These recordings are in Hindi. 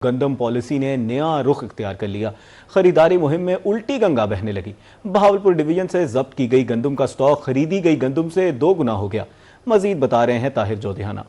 गंदम पॉलिसी ने नया रुख इख्तियार कर लिया। खरीदारी मुहिम में उल्टी गंगा बहने लगी। बहावलपुर डिवीजन से जब्त की गई गंदम का स्टॉक खरीदी गई गंदम से 2 गुना हो गया। मजीद बता रहे हैं ताहिर जोधियाना।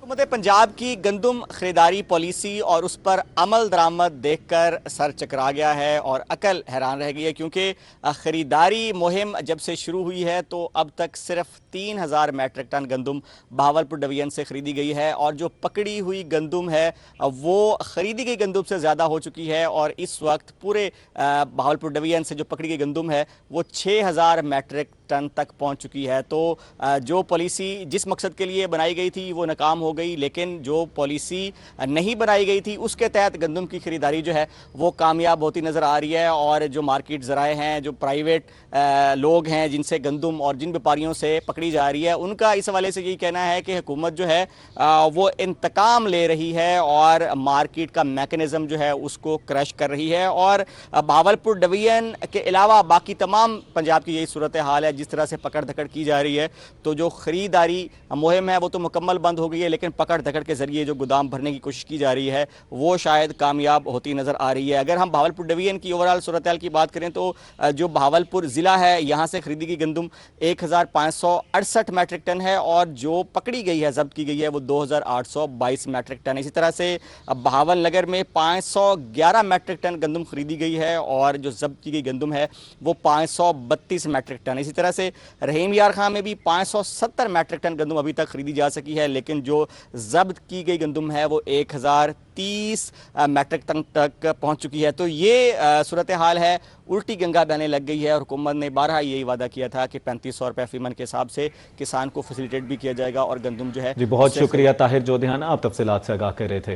हुकूमत पंजाब की गंदम खरीदारी पॉलिसी और उस पर अमल दरामद देखकर सर चकरा गया है और अकल हैरान रह गई है, क्योंकि खरीदारी मुहिम जब से शुरू हुई है तो अब तक सिर्फ 3000 मैट्रिक टन गंदम बहावलपुर डिवीजन से खरीदी गई है और जो पकड़ी हुई गंदम है वो खरीदी गई गंदम से ज़्यादा हो चुकी है। और इस वक्त पूरे बहावलपुर डिवीजन से जो पकड़ी गई गंदम है वो 6000 मैट्रिक टन तक पहुंच चुकी है। तो जो पॉलिसी जिस मकसद के लिए बनाई गई थी वो नाकाम हो गई, लेकिन जो पॉलिसी नहीं बनाई गई थी उसके तहत गंदम की खरीदारी जो है वो कामयाब होती नज़र आ रही है। और जो मार्केट ज़राए हैं, जो प्राइवेट लोग हैं जिनसे गंदम और जिन व्यापारियों से पकड़ी जा रही है, उनका इस हवाले से यही कहना है कि हुकूमत जो है वो इंतकाम ले रही है और मार्केट का मैकेनिज़्म जो है उसको क्रश कर रही है। और बहावलपुर डिवीजन के अलावा बाकी तमाम पंजाब की यही सूरत हाल है। जिस तरह से पकड़ धकड़ की जा रही है तो जो खरीदारी मुहिम है वो तो मुकम्मल बंद हो गई है, लेकिन पकड़ धकड़ के जरिए जो गोदाम भरने की कोशिश की जा रही है वो शायद कामयाब होती नज़र आ रही है। अगर हम बहावलपुर डिवीजन की ओवरऑल सूरत हाल की बात करें तो जो बहावलपुर ज़िला है यहाँ से खरीदी गई गंदम 1568 मैट्रिक टन है और जो पकड़ी गई है, जब्त की गई है, वो 2822 मैट्रिक टन है। इसी तरह से बहावल नगर में 511 मैट्रिक टन गंदम खरीदी गई है और जो जब्त की गई गंदम है वो 532 मैट्रिक टन। इसी तरह से रहीम यार खां में भी 570 मैट्रिक टन गंदम अभी तक खरीदी जा सकी है, लेकिन जो जब्त की गई गंदम है वो 1030 मैट्रिक टन तक पहुंच चुकी है। तो ये सूरत हाल है, उल्टी गंगा बहने लग गई है। और हुकूमत ने बारहा यही वादा किया था कि 3500 रुपये फीमन के हिसाब से किसान को फैसिलिटेट भी किया जाएगा और गंदम जो है। जी बहुत शुक्रिया ताहिर जोधियाना, आप तफसीलात से आगाह कर रहे थे।